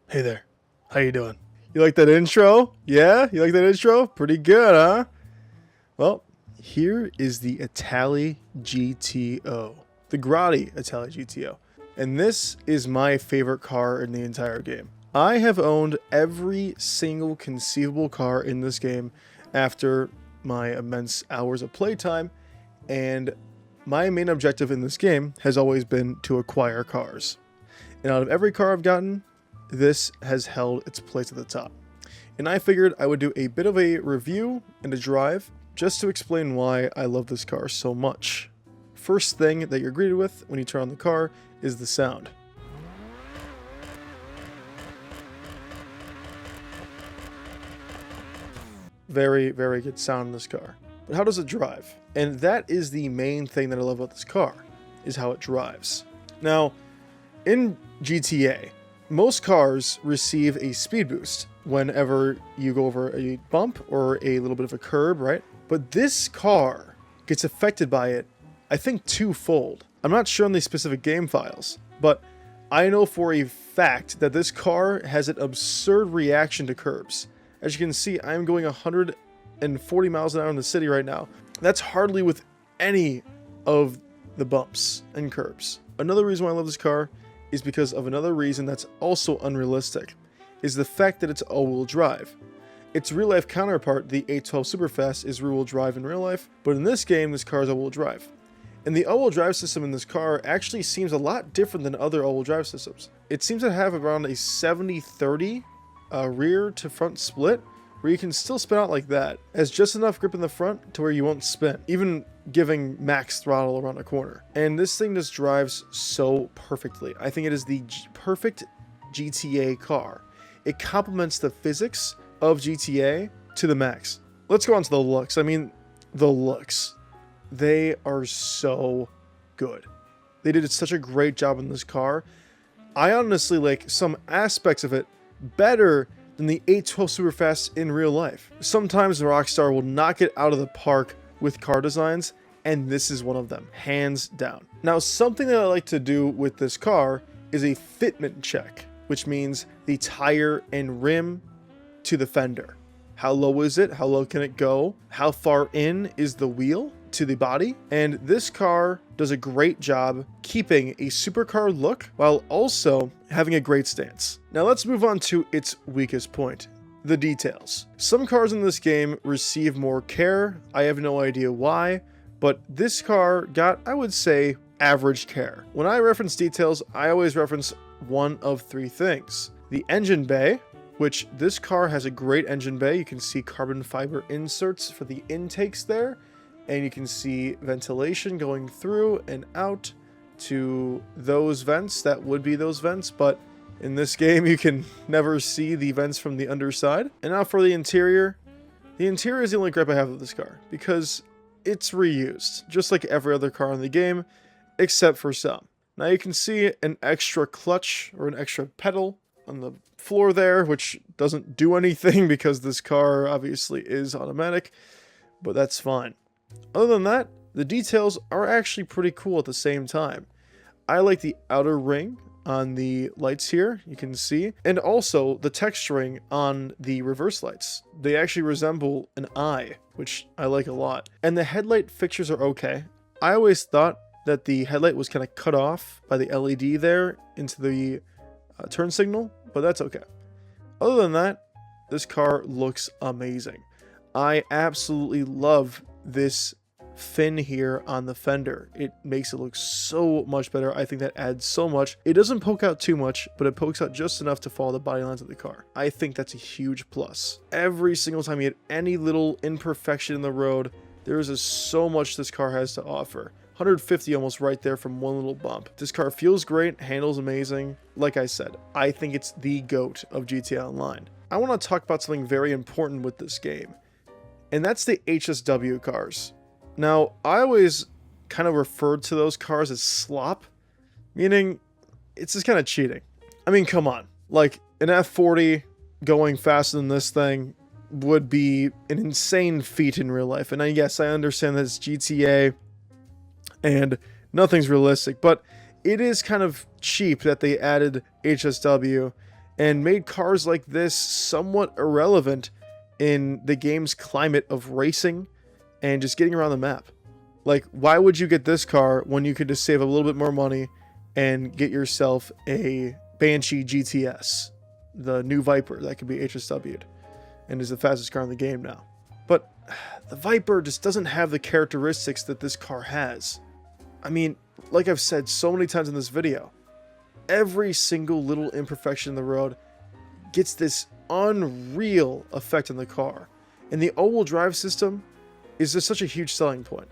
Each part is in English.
Hey there. How you doing? You like that intro? Yeah? You like that intro? Pretty good, huh? Well, here is the Itali GTO. The Grotti Itali GTO. And this is my favorite car in the entire game. I have owned every single conceivable car in this game after my immense hours of playtime, and my main objective in this game has always been to acquire cars. And out of every car I've gotten, this has held its place at the top. And I figured I would do a bit of a review and a drive just to explain why I love this car so much. First thing that you're greeted with when you turn on the car is the sound. Very, very good sound in this car. But how does it drive? And that is the main thing that I love about this car, is how it drives. Now, in GTA, most cars receive a speed boost whenever you go over a bump or a little bit of a curb, right? But this car gets affected by it, I think, twofold. I'm not sure on the specific game files, but I know for a fact that this car has an absurd reaction to curbs. As you can see, I'm going 140 miles an hour in the city right now. That's hardly with any of the bumps and curbs. Another reason why I love this car is because of another reason that's also unrealistic, is the fact that it's all-wheel drive. Its real-life counterpart, the 812 Superfast, is rear-wheel drive in real life, but in this game, this car is all-wheel drive. And the all-wheel drive system in this car actually seems a lot different than other all-wheel drive systems. It seems to have around a 70-30 rear to front split, where you can still spin out like that, as just enough grip in the front to where you won't spin, even giving max throttle around a corner. And this thing just drives so perfectly. I think it is the perfect GTA car. It complements the physics of GTA to the max. Let's go on to the looks. I mean, the looks. They are so good. They did such a great job in this car. I honestly like some aspects of it better than the 812 Superfast in real life. Sometimes Rockstar will knock it out of the park with car designs, and this is one of them, hands down. Now, something that I like to do with this car is a fitment check, which means the tire and rim to the fender. How low is it? How low can it go? How far in is the wheel to the body? And this car does a great job keeping a supercar look while also having a great stance. Now let's move on to its weakest point, the details. Some cars in this game receive more care. I have no idea why, but this car got, I would say, average care. When I reference details, I always reference one of three things. The engine bay, which this car has a great engine bay. You can see carbon fiber inserts for the intakes there, and you can see ventilation going through and out to those vents. That would be those vents, but in this game you can never see the vents from the underside. And now for the interior. The interior is the only gripe I have with this car, because it's reused, just like every other car in the game, except for some. Now you can see an extra clutch or an extra pedal on the floor there, which doesn't do anything because this car obviously is automatic, but that's fine. Other than that, the details are actually pretty cool at the same time. I like the outer ring on the lights here, you can see, and also the texturing on the reverse lights. They actually resemble an eye, which I like a lot. And the headlight fixtures are okay. I always thought that the headlight was kind of cut off by the LED there into the turn signal, but that's okay. Other than that, this car looks amazing. I absolutely love this fin here on the fender. It makes it look so much better. I think that adds so much. It doesn't poke out too much, but it pokes out just enough to follow the body lines of the car. I think that's a huge plus. Every single time you hit any little imperfection in the road, there is so much this car has to offer. 150 almost right there from one little bump. This car feels great, handles amazing. Like I said, I think it's the GOAT of GTA Online. I want to talk about something very important with this game, and that's the HSW cars. Now, I always kind of referred to those cars as slop, meaning it's just kind of cheating. I mean, come on. Like, an F40 going faster than this thing would be an insane feat in real life. And yes, I understand that it's GTA and nothing's realistic, but it is kind of cheap that they added HSW and made cars like this somewhat irrelevant in the game's climate of racing and just getting around the map. Like, why would you get this car when you could just save a little bit more money and get yourself a Banshee GTS, the new Viper that could be HSW'd and is the fastest car in the game now. But the Viper just doesn't have the characteristics that this car has. I mean, like I've said so many times in this video, every single little imperfection in the road gets this unreal effect on the car. And the all-wheel drive system is just such a huge selling point.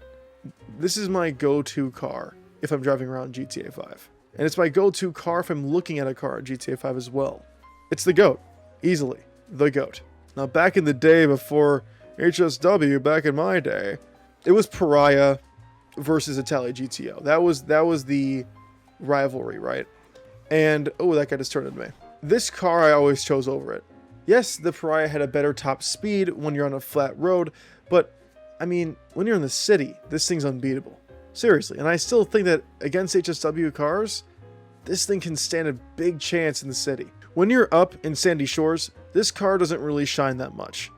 This is my go-to car if I'm driving around GTA 5. And it's my go-to car if I'm looking at a car in GTA 5 as well. It's the GOAT. Easily. The GOAT. Now, back in the day before HSW, back in my day, it was Pariah versus Itali GTO. That was the rivalry, right? And, oh, that guy just turned into me. This car I always chose over it. Yes, the Pariah had a better top speed when you're on a flat road, but, I mean, when you're in the city, this thing's unbeatable. Seriously, and I still think that against HSW cars, this thing can stand a big chance in the city. When you're up in Sandy Shores, this car doesn't really shine that much.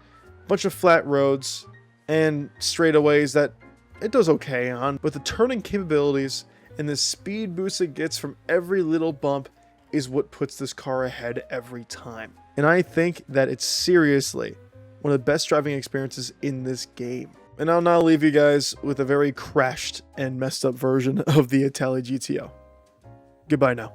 Bunch of flat roads and straightaways that it does okay on, but the turning capabilities and the speed boost it gets from every little bump is what puts this car ahead every time. And I think that it's seriously one of the best driving experiences in this game. And I'll now leave you guys with a very crashed and messed up version of the Itali GTO. Goodbye now.